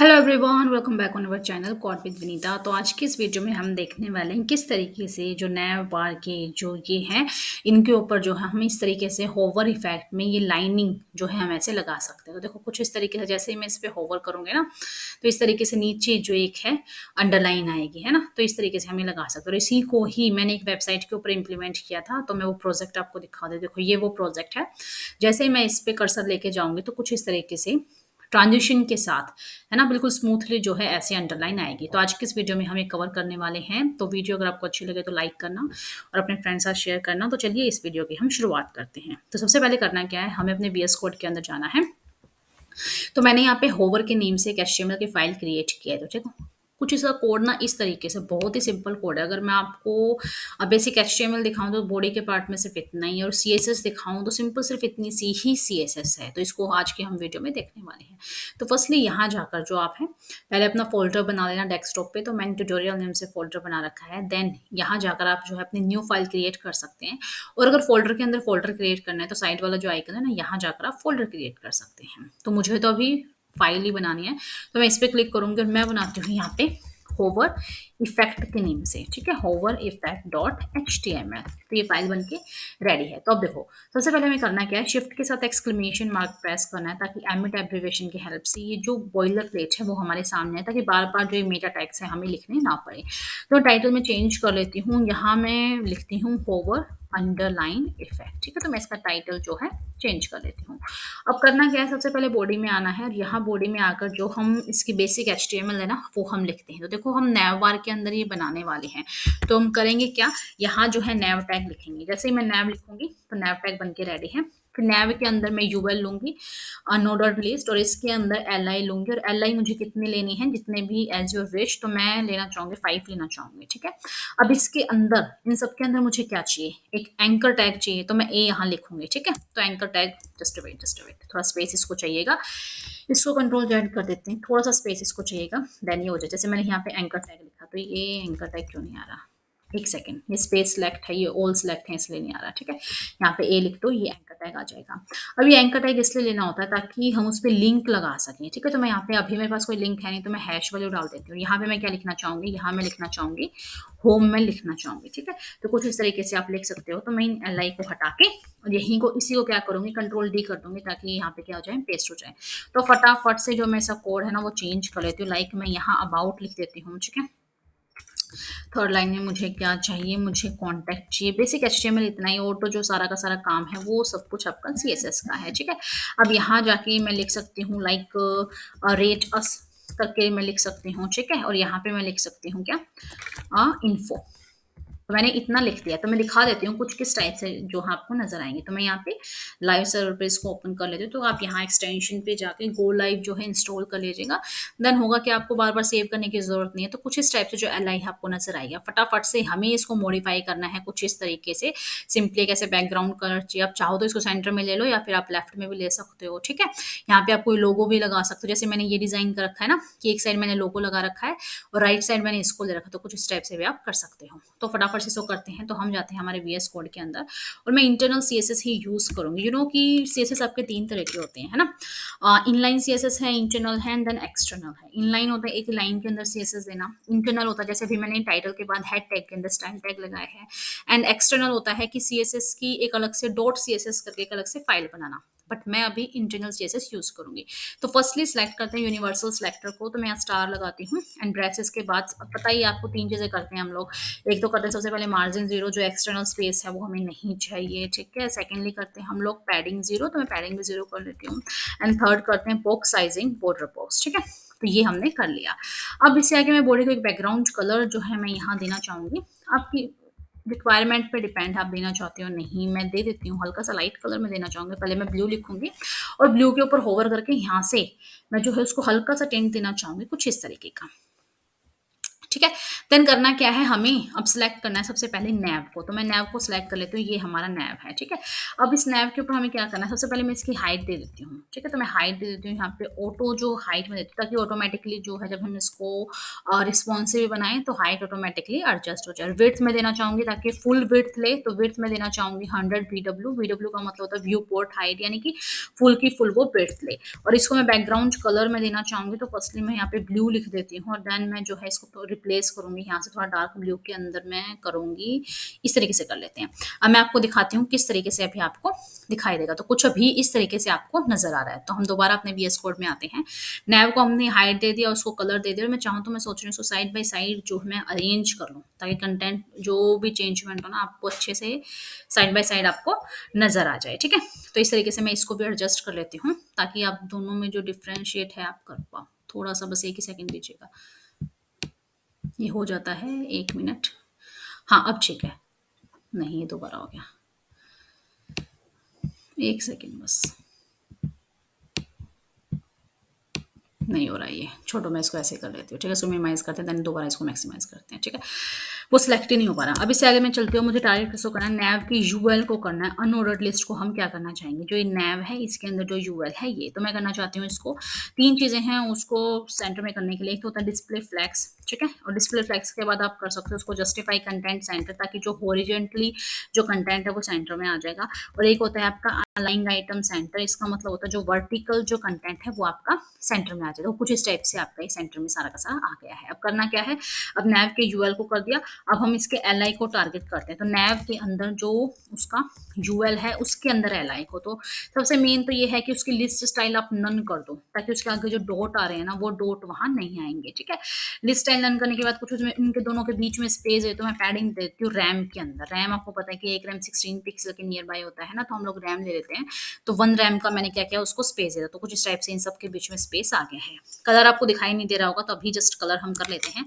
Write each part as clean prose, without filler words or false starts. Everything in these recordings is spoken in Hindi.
Hello everyone, welcome back on our channel caught with Vinita. तो आज की इस वीडियो में हम देखने वाले हैं किस तरीके से जो नैव बार के जो ये हैं इनके ऊपर जो है हम इस तरीके से होवर इफेक्ट में ये लाइनिंग जो है हम ऐसे लगा सकते हैं। तो देखो कुछ इस तरीके से, जैसे ही मैं इस पे होवर करूंगी ना तो इस तरीके से नीचे जो एक है अंडरलाइन आएगी, है ना। तो इस तरीके से हमें लगा सकते हैं और इसी को ही मैंने एक वेबसाइट के ऊपर इम्प्लीमेंट किया था। तो मैं वो प्रोजेक्ट आपको दिखा दे, देखो ये वो प्रोजेक्ट है। जैसे ही मैं इस पे कर्सर लेके जाऊंगी तो कुछ इस तरीके से ट्रांजिशन के साथ, है ना, बिल्कुल स्मूथली जो है ऐसे अंडरलाइन आएगी। तो आज की इस वीडियो में हम ये कवर करने वाले हैं। तो वीडियो अगर आपको अच्छी लगे तो लाइक करना और अपने फ्रेंड्स साथ शेयर करना। तो चलिए इस वीडियो की हम शुरुआत करते हैं। तो सबसे पहले करना क्या है, हमें अपने VS कोड के अंदर जाना है। तो मैंने यहाँ पे होवर के नेम से एक HTML की फाइल क्रिएट किया है। तो देखो कुछ इसका कोड ना इस तरीके से, बहुत ही सिंपल कोड है। अगर मैं आपको बेसिक HTML दिखाऊं तो बॉडी के पार्ट में सिर्फ इतना ही, और CSS दिखाऊं तो सिंपल सिर्फ इतनी सी ही CSS है। तो इसको आज के हम वीडियो में देखने वाले हैं। तो फर्स्टली यहाँ जाकर जो आप हैं पहले अपना फोल्डर बना लेना डेस्कटॉप पे। तो मैंने ट्यूटोरियल नेम से फोल्डर बना रखा है। देन यहाँ जाकर आप जो है अपनी न्यू फाइल क्रिएट कर सकते हैं। और अगर फोल्डर के अंदर फोल्डर क्रिएट करना है तो साइड वाला जो आइकन है ना, यहाँ जाकर आप फोल्डर क्रिएट कर सकते हैं। तो मुझे तो अभी फाइल ही बनानी है, तो मैं इस पर क्लिक करूंगी और मैं बनाती हूँ यहाँ पे होवर इफेक्ट के नेम से, ठीक है, होवर इफेक्ट डॉट HTML। तो ये फाइल बनके रेडी है। तो अब देखो सबसे पहले हमें करना क्या है, शिफ्ट के साथ एक्सक्लेमेशन मार्क प्रेस करना है ताकि एमिट एब्रिवेशन की हेल्प से ये जो बॉयलर प्लेट है वो हमारे सामने है, ताकि बार बार जो ये मेटा टैग्स है हमें लिखने ना पड़े। तो टाइटल में चेंज कर लेती हूँ, यहाँ मैं लिखती हूँ होवर अंडरलाइन इफेक्ट, ठीक है। तो मैं इसका टाइटल जो है चेंज कर लेती हूँ। अब करना क्या है, सबसे पहले बॉडी में आना है और यहाँ बॉडी में आकर जो हम इसकी बेसिक HTML है ना वो हम लिखते हैं। तो देखो हम नैव बार के अंदर ये बनाने वाले हैं। तो हम करेंगे क्या, यहाँ जो है नैव टैग लिखेंगे। जैसे ही मैं नैव लिखूंगी तो नैव टैग बन के रेडी है। फिर नैव के अंदर मैं UL लूंगी, नो डॉट लिस्ट, और इसके अंदर LI लूंगी। और LI मुझे कितने लेनी है, जितने भी एज योर विश। तो मैं लेना चाहूंगी 5 लेना चाहूंगी, ठीक है। अब इसके अंदर इन सब के अंदर मुझे क्या चाहिए, एक एंकर टैग चाहिए। तो मैं ए यहाँ लिखूंगी, ठीक है। तो एंकर टैग, जस्ट वेट, थोड़ा स्पेस इसको चाहिएगा। इसको कंट्रोल जेड कर देते हैं, थोड़ा सा स्पेस इसको चाहिएगा, देन ये हो जाए। जैसे मैंने यहाँ पे एंकर टैग लिखा तो ये एंकर टैग क्यों नहीं आ रहा, एक सेकेंड, ये स्पेस सेलेक्ट है, ये ऑल सेलेक्ट है इसलिए नहीं आ रहा, ठीक है। यहाँ पे ए लिख दो, ये एंकर टैग आ जाएगा। अब ये एंकर टैग इसलिए लेना होता है ताकि हम उस पर लिंक लगा सकें, ठीक है। तो मैं यहाँ पे, अभी मेरे पास कोई लिंक है नहीं तो मैं हैश वैल्यू डाल देती हूँ। यहाँ पे मैं क्या लिखना चाहूंगी, यहाँ मैं लिखना चाहूंगी होम में लिखना चाहूंगी, ठीक है। तो कुछ इस तरीके से आप लिख सकते हो। तो मैं इन LI को हटा के और यहीं को, इसी को क्या करूंगी, कंट्रोल D कर दूंगी ताकि यहाँ पे क्या हो जाए, पेस्ट हो जाए। तो फटाफट से जो मेरा कोड है ना वो चेंज कर लेती हूँ। लाइक मैं यहाँ अबाउट लिख देती हूँ, ठीक है। थर्ड लाइन में मुझे क्या चाहिए, मुझे कॉन्टैक्ट चाहिए। बेसिक HTML इतना ही, और तो जो सारा का सारा काम है वो सब कुछ आपका CSS का है, ठीक है। अब यहाँ जाके मैं लिख सकती हूँ लाइक रेट अस करके मैं लिख सकती हूँ, ठीक है। और यहाँ पे मैं लिख सकती हूँ क्या, इन्फो। तो मैंने इतना लिख दिया। तो मैं दिखा देती हूँ कुछ किस टाइप से जो आपको नजर आएंगे। तो मैं यहाँ पे लाइव सर्वर पे इसको ओपन कर लेती हूँ। तो आप यहाँ एक्सटेंशन पे जाके गो लाइव जो है इंस्टॉल कर लीजिएगा। देन होगा कि आपको बार बार सेव करने की जरूरत नहीं है। तो कुछ इस टाइप से जो LI है आपको नजर आएगा। फटाफट से हमें इसको मॉडिफाई करना है कुछ इस तरीके से। सिंपली कैसे बैकग्राउंड कलर चाहिए, आप चाहो तो इसको सेंटर में ले लो या फिर आप लेफ्ट में भी ले सकते हो, ठीक है। यहाँ पे आप कोई लोगो भी लगा सकते हो। जैसे मैंने ये डिजाइन कर रखा है ना कि एक साइड मैंने लोगो लगा रखा है और राइट साइड मैंने इसको ले रखा। तो कुछ इस टाइप से भी आप कर सकते हो। तो फटाफट से इसको करते हैं। तो हम जाते हैं हमारे VS कोड के अंदर और मैं इंटरनल CSS ही यूज करूंगी। यू नो कि CSS आपके 3 तरह के होते हैं, है ना। इनलाइन CSS है, इंटरनल है, एंड देन एक्सटर्नल है। इनलाइन होता है एक लाइन के अंदर CSS देना। इंटरनल होता है जैसे भी मैंने टाइटल के बाद हेड टैग के अंदर स्टाइल टैग लगाया है। एंड एक्सटर्नल होता है कि CSS की एक अलग से डॉट CSS करके एक अलग से फाइल बनाना। बट मैं अभी इंटरनल CSS यूज करूंगी। तो फर्स्टली सिलेक्ट करते हैं यूनिवर्सल सिलेक्टर को। तो मैं यहाँ स्टार लगाती हूँ एंड ब्रेसेस के बाद, पता ही आपको 3 चीजें करते हैं हम लोग। एक तो करते हैं सबसे पहले मार्जिन 0, जो एक्सटर्नल स्पेस है वो हमें नहीं चाहिए, ठीक है। सेकेंडली करते हैं हम लोग पैडिंग 0, तो मैं पैडिंग भी 0 कर लेती हूँ। एंड थर्ड करते हैं बॉक्स साइजिंग बॉर्डर बॉक्स, ठीक है। तो ये हमने कर लिया। अब इससे आगे मैं बॉडी को एक बैकग्राउंड कलर जो है मैं यहाँ देना चाहूंगी। आपकी रिक्वायरमेंट पे डिपेंड, आप देना चाहते हो नहीं, मैं दे देती हूँ हल्का सा लाइट कलर में देना चाहूंगी। पहले मैं ब्लू लिखूंगी और ब्लू के ऊपर होवर करके यहाँ से मैं जो है उसको हल्का सा टेंट देना चाहूंगी कुछ इस तरीके का। ठीक है? देन करना क्या है हमें, अब सिलेक्ट करना है सबसे पहले नैव को, तो मैं नैव को सिलेक्ट कर लेती हूँ, ये हमारा नैव है, ठीक है? अब इस नैव के ऊपर हमें क्या करना है, सबसे पहले मैं इसकी हाइट दे देती हूँ, ठीक है? तो मैं हाइट दे देती हूँ यहाँ पे ऑटो जो हाइट में देती हूँ, ताकि ऑटोमेटिकली जो है जब हम इसको रिस्पॉन्सिव बनाएँ तो हाइट ऑटोमेटिकली एडजस्ट हो जाए। विड्थ में देना चाहूँगी ताकि फुल विड्थ ले, तो विड्थ में देना चाहूँगी 100 वीडब्ल्यू, वीडब्ल्यू का मतलब होता है व्यू पोर्ट हाइट, यानी कि फुल की फुल वो विड्थ ले। और इसको मैं बैकग्राउंड कलर में देना चाहूँगी, तो फर्स्टली मैं यहाँ पे ब्लू लिख देती हूँ, और देन मैं जो है इसको तो रिप्लेस करूँगी, यहाँ से थोड़ा डार्क ब्लू के अंदर मैं करूँगी, इस तरीके से कर लेते हैं। अब मैं आपको दिखाती हूँ किस तरीके से अभी आपको दिखाई देगा, तो कुछ अभी इस तरीके से आपको नजर आ रहा है। तो हम दोबारा अपने वीएस कोड में आते हैं। नैव को हमने हाइट दे दिया, उसको कलर दे दिया, और मैं चाहूँ तो मैं सोच रही हूँ इसको साइड बाई साइड जो है मैं अरेंज कर लूँ, ताकि कंटेंट जो भी चेंजमेंट हो ना आपको अच्छे से साइड बाय साइड आपको नजर आ जाए, ठीक है? तो इस तरीके से मैं इसको भी एडजस्ट कर लेती हूँ, ताकि आप दोनों में जो डिफ्रेंशिएट है आप कर पाओ। थोड़ा सा बस एक ही सेकंड दीजिएगा, ये हो जाता है, 1 मिनट। हाँ अब ठीक है, नहीं ये दोबारा हो गया, 1 सेकंड बस, नहीं हो रहा है ये, छोटो, मैं इसको ऐसे कर लेती हूँ, ठीक है? इसको मिनिमाइज करते हैं, देन दोबारा इसको मैक्सिमाइज करते हैं, ठीक है? वो सिलेक्ट ही नहीं हो पा रहा। अब इससे आगे मैं चलती हूँ, मुझे टारगेट किसको करना है, नैव की यूएल को करना है। अनऑर्डर्ड लिस्ट को हम क्या करना चाहेंगे, जो ये नैव है इसके अंदर जो यूएल है ये, तो मैं करना चाहती हूँ इसको, तीन चीजें हैं उसको सेंटर में करने के लिए। एक तो होता है डिस्प्ले फ्लैक्स, ठीक है? और डिस्प्ले फ्लैक्स के बाद आप कर सकते हो उसको जस्टिफाई कंटेंट सेंटर, ताकि जो हॉरिजेंटली जो कंटेंट है वो सेंटर में आ जाएगा। और एक होता है आपका अलाइंग आइटम सेंटर, इसका मतलब होता है जो वर्टिकल जो कंटेंट है वो आपका सेंटर में आ जाएगा। कुछ इस टाइप से आपका ये सेंटर में सारा का सारा आ गया है। अब करना क्या है, अब नैव के यूएल को कर दिया, अब हम इसके एल आई को टारगेट करते हैं। तो नैव के अंदर जो उसका यूएल है उसके अंदर एल आई को, तो सबसे मेन तो ये है कि उसकी लिस्ट स्टाइल आप नन कर दो, ताकि उसके आगे जो डॉट आ रहे हैं ना वो डॉट वहां नहीं आएंगे, ठीक है? लिस्ट स्टाइल नन करने के बाद कुछ उसमें इनके दोनों के बीच में स्पेस है, तो मैं पैडिंग देती हूँ रैम के अंदर। रैम आपको पता है कि एक रैम 16 पिक्सल के नियर बाय होता है ना, तो हम लोग रैम ले लेते हैं। तो 1 रैम का मैंने क्या किया, उसको स्पेस दे दिया, तो कुछ इस टाइप से इन सब के बीच में स्पेस आ गया है। कलर आपको दिखाई नहीं दे रहा होगा, तो अभी जस्ट कलर हम कर लेते हैं।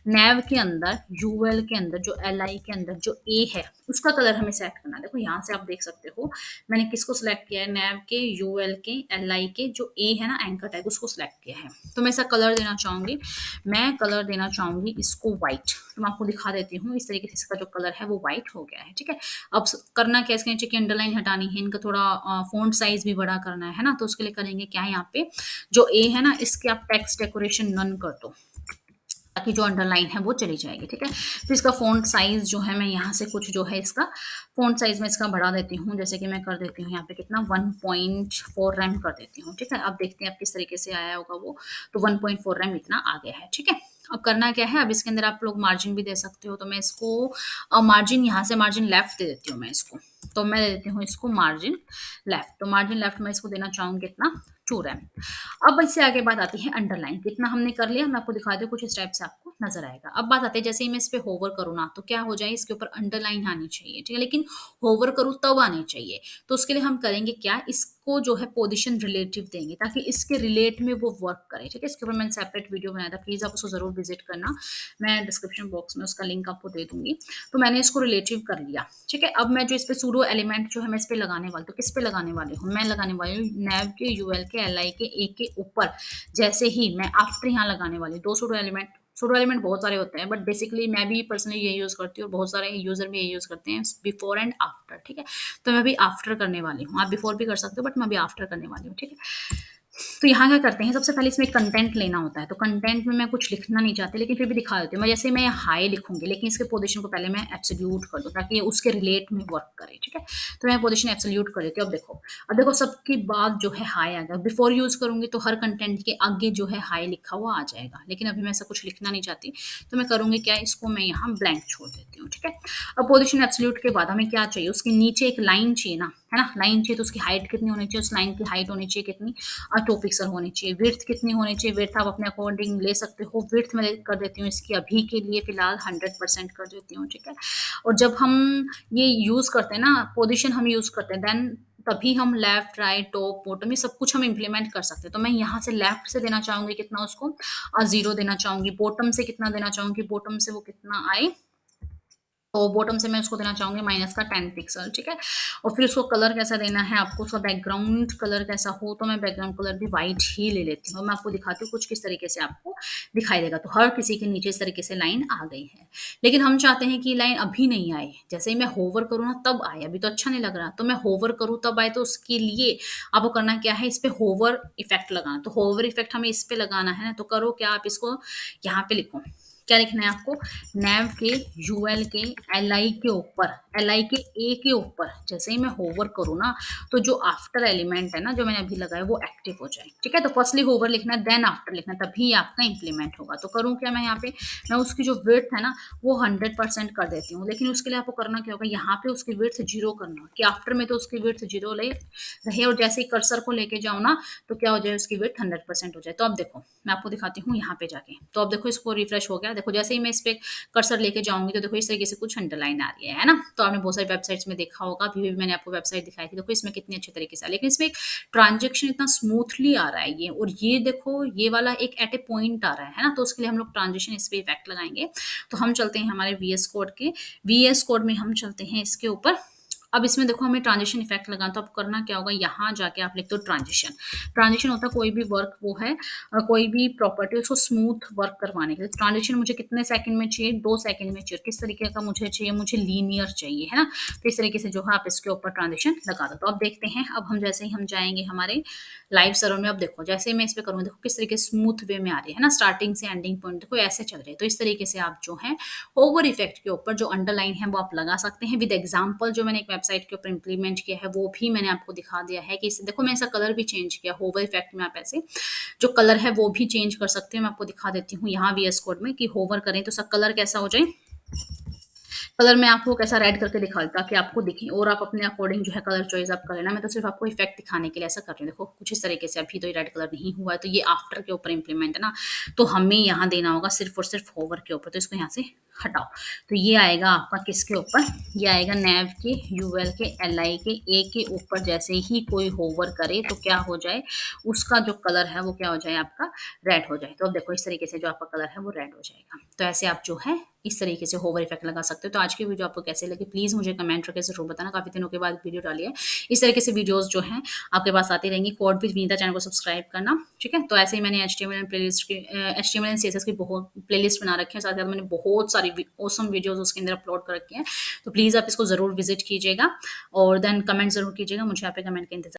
नैव के अंदर यूएल के अंदर जो एल आई के अंदर जो ए है उसका कलर हमें सेट करना है। देखो यहाँ से आप देख सकते हो मैंने किसको सिलेक्ट किया है, नैव के, यूएल के, एल आई के जो ए है ना एंकर टैग, उसको सिलेक्ट किया है। तो मैं इसका कलर देना चाहूंगी, मैं कलर देना चाहूंगी इसको व्हाइट। तो मैं आपको दिखा देती हूँ, इस तरीके से इसका जो कलर है वो व्हाइट हो गया है, ठीक है? अब करना क्या, इसके नीचे की अंडरलाइन हटानी है, इनका थोड़ा फॉन्ट साइज भी बड़ा करना है ना, तो उसके लिए करेंगे क्या है, यहाँ पे जो ए है ना इसके आप टेक्स्ट डेकोरेशन नन कर दो, ताकि जो अंडरलाइन है वो चली जाएगी, ठीक है? तो इसका फॉन्ट साइज जो है मैं यहाँ से कुछ जो है इसका फॉन्ट साइज में इसका बढ़ा देती हूँ, जैसे कि मैं कर देती हूँ यहाँ पे कितना 1.4 रैम कर देती हूँ, ठीक है? अब देखते हैं आप किस तरीके से आया होगा वो, तो 1.4 रैम इतना आ गया है, ठीक है? अब करना क्या है, अब इसके अंदर आप लोग मार्जिन भी दे सकते हो, तो मैं इसको मार्जिन यहाँ से मार्जिन लेफ्ट दे देती हूँ मैं इसको, तो मैं दे देती हूँ इसको मार्जिन लेफ्ट। तो मार्जिन लेफ्ट में इसको देना चाहूंगी कितना, 2 रैम। अब इससे आगे बात आती है अंडरलाइन, कितना हमने कर लिया, मैं आपको दिखा दूं कुछ इस टाइप से आपको नजर आएगा। अब बात आती है जैसे ही मैं इस पे होवर करूँ ना, तो क्या हो जाए, इसके ऊपर अंडरलाइन आनी चाहिए, ठीक है? लेकिन होवर करूँ तब आनी चाहिए, तो उसके लिए हम करेंगे क्या, इसको जो है पोजीशन रिलेटिव देंगे, ताकि इसके रिलेट में वो वर्क करे, ठीक है? इसके ऊपर मैंने सेपरेट वीडियो बनाया था, प्लीज आप उसको जरूर विजिट करना, मैं डिस्क्रिप्शन बॉक्स में उसका लिंक आपको दे दूंगी। तो मैंने इसको रिलेटिव कर लिया, ठीक है? अब मैं जो इस पे सूडो एलिमेंट जो है मैं इस पे लगाने वाली, तो किस पे लगाने वाली हूँ, मैं लगाने वाली हूँ नैव के, यूएल के, एल आई के, ए के ऊपर। जैसे ही मैं आफ्टर यहाँ लगाने वाली, दो सूडो एलिमेंट बहुत सारे होते हैं, बट बेसिकली मैं भी पर्सनली ये यूज करती हूँ और बहुत सारे यूजर भी ये यूज करते हैं, बिफोर एंड आफ्टर, ठीक है? तो मैं भी आफ्टर करने वाली हूँ, आप बिफोर भी कर सकते हो, बट मैं भी आफ्टर करने वाली हूँ, ठीक है? तो यहाँ क्या करते हैं, सबसे पहले इसमें कंटेंट लेना होता है, तो कंटेंट में मैं कुछ लिखना नहीं चाहती, लेकिन फिर भी दिखा देती हूँ मैं। जैसे मैं हाई लिखूंगी, लेकिन इसके पोजीशन को पहले मैं एब्सोल्यूट कर दूँ, ताकि ये उसके रिलेट में वर्क करे, ठीक है? तो मैं पोजीशन एब्सोल्यूट कर देती हूँ। अब देखो सबकी बात जो है हाई आ गया, बिफोर यूज करूंगी तो हर कंटेंट के आगे जो है हाई लिखा हुआ आ जाएगा, लेकिन अभी मैं ऐसा कुछ लिखना नहीं चाहती, तो मैं करूंगी क्या, इसको मैं यहाँ ब्लैंक छोड़ देती हूँ, ठीक है? अब पोजीशन एब्सोल्यूट के बाद हमें क्या चाहिए, उसके नीचे एक लाइन चाहिए ना, है ना? लाइन चाहिए, तो उसकी हाइट कितनी होनी चाहिए, उस लाइन की हाइट होनी चाहिए कितनी, 2 पिक्सल होनी चाहिए। विड्थ कितनी होनी चाहिए, विड्थ आप अपने अकॉर्डिंग ले सकते हो, विड्थ में कर देती हूँ इसकी अभी के लिए फिलहाल 100% कर देती हूँ, ठीक है? और जब हम ये यूज करते हैं ना, पोजीशन हम यूज करते हैं, देन तभी हम लेफ्ट, राइट, टॉप, बॉटम, ये सब कुछ हम इंप्लीमेंट कर सकते हैं। तो मैं यहाँ से लेफ्ट से देना चाहूंगी कितना उसको, 0 देना चाहूंगी, बॉटम से कितना देना चाहूंगी, बॉटम से वो कितना आए, तो बॉटम से मैं उसको देना चाहूँगी माइनस का 10 पिक्सल, ठीक है? और फिर उसको कलर कैसा देना है आपको, उसका बैकग्राउंड कलर कैसा हो, तो मैं बैकग्राउंड कलर भी व्हाइट ही ले लेती हूँ और मैं आपको दिखाती हूँ कुछ किस तरीके से आपको दिखाई देगा। तो हर किसी के नीचे इस तरीके से लाइन आ गई है। लेकिन हम चाहते हैं कि ये लाइन अभी नहीं आए, जैसे ही मैं होवर करूँ ना तब आए, अभी तो अच्छा नहीं लग रहा, तो मैं होवर करूँ तब आए, तो उसके लिए आपको करना क्या है, इस पे होवर इफ़ेक्ट लगाना। तो होवर इफ़ेक्ट हमें इस पे लगाना है ना, तो करो क्या, आप इसको यहाँ पे लिखो। क्या लिखना है आपको, नैव के, यूएल के, एलआई के ऊपर, एलआई के ए के ऊपर जैसे ही मैं होवर करूँ ना, तो जो आफ्टर एलिमेंट है ना जो मैंने अभी लगाया वो एक्टिव हो जाए, ठीक है? तो फर्स्टली होवर लिखना है, देन आफ्टर लिखना है, तभी आपका इंप्लीमेंट होगा। तो करूँ क्या मैं यहाँ पे, मैं उसकी जो विड्थ है ना वो 100% कर देती हूँ, लेकिन उसके लिए आपको करना क्या होगा, यहाँ पे उसकी विड्थ जीरो करना, कि आफ्टर में तो उसकी विड्थ जीरो ले रहे, और जैसे ही कर्सर को लेके जाओ ना, तो क्या हो जाए, उसकी विड्थ 100% हो जाए। तो अब देखो मैं आपको दिखाती हूँ यहाँ पे जाके, तो अब देखो इसको रिफ्रेश हो गया, देखो जैसे ही मैं इस पे कर्सर लेके जाऊंगी तो देखो इस तरीके से कुछ अंडरलाइन आ रही है ना? तो आपने बहुत सारी वेबसाइट्स में देखा होगा, अभी भी मैंने आपको वेबसाइट दिखाई थी, देखो इसमें कितनी अच्छे तरीके से, लेकिन इसमें ट्रांजेक्शन इतना स्मूथली आ रहा है ये, और ये देखो ये वाला एक एट ए पॉइंट आ रहा है ना, तो उसके लिए हम लोग ट्रांजेक्शन इस पे इफेक्ट लगाएंगे। तो हम चलते हैं हमारे वीएस कोड के, वीएस कोड में हम चलते हैं इसके ऊपर। अब इसमें देखो हमें ट्रांजिशन इफेक्ट लगाना, तो अब करना क्या होगा, यहाँ जाके आप लिख दो ट्रांजिशन। ट्रांजिशन होता है कोई भी वर्क वो है, कोई भी प्रॉपर्टी उसको स्मूथ वर्क करवाने के लिए। ट्रांजिशन मुझे कितने सेकंड में चाहिए, 2 सेकंड में चाहिए। किस तरीके का मुझे चाहिए, मुझे लीनियर चाहिए, है ना? तो इस तरीके से जो है आप इसके ऊपर ट्रांजिशन लगा दो। तो अब देखते हैं, अब हम जैसे ही हम जाएंगे हमारे लाइव सर्वर में, अब देखो जैसे ही मैं इस पे करूँगी, देखो किस तरीके स्मूथ वे में आ रही है ना, स्टार्टिंग से एंडिंग पॉइंट देखो ऐसे चल रही है। तो इस तरीके से आप जो है ओवर इफेक्ट के ऊपर जो अंडरलाइन है वो आप लगा सकते हैं विद एग्जांपल। जो मैंने एक वेबसाइट के ऊपर इंप्लीमेंट किया है वो भी मैंने आपको दिखा दिया है, कि इससे देखो मैं इसका कलर भी चेंज किया, ओवर इफेक्ट में आप ऐसे जो कलर है वो भी चेंज कर सकते हैं। मैं आपको दिखा देती हूँ यहाँ वीएस कोड में, कि होवर करें तो उसका कलर कैसा हो जाए। कलर मैं आपको कैसा रेड करके दिखा देता, ताकि आपको दिखे, और आप अपने अकॉर्डिंग जो है कलर चॉइस आप कर लेना। मैं तो सिर्फ आपको इफेक्ट दिखाने के लिए ऐसा कर रही हूँ। देखो कुछ इस तरीके से, अभी तो ये रेड कलर नहीं हुआ है, तो ये आफ्टर के ऊपर इंप्लीमेंट है ना, तो हमें यहाँ देना होगा सिर्फ और सिर्फ होवर के ऊपर। तो इसको यहाँ से हटाओ, तो ये आएगा आपका किसके ऊपर, ये आएगा नैव के, यूएल के, एलआई के, ए के ऊपर। जैसे ही कोई होवर करे तो क्या हो जाए, उसका जो कलर है वो क्या हो जाए, आपका रेड हो जाए। तो अब देखो इस तरीके से जो आपका कलर है वो रेड हो जाएगा। तो ऐसे आप जो है इस तरीके से होवर इफेक्ट लगा सकते हो। तो आज की वीडियो आपको कैसे लगी प्लीज़ मुझे कमेंट करके जरूर बताना, काफ़ी दिनों के बाद वीडियो डाली है। इस तरीके से वीडियोस जो हैं आपके पास आती रहेंगी। कोड विद विनीता चैनल को सब्सक्राइब करना, ठीक है? तो ऐसे ही मैंने एचटीएमएल एंड प्लेलिस्ट की, एचटीएमएल एंड सीएसएस की बहुत प्लेलिस्ट बना रखी है, साथ ही साथ मैंने बहुत सारी ऑसम वीडियोस उसके अंदर अपलोड कर रखी हैं। तो प्लीज़ आप इसको ज़रूर विजिट कीजिएगा, और देन कमेंट ज़रूर कीजिएगा, मुझे यहाँ पे कमेंट का इंतजार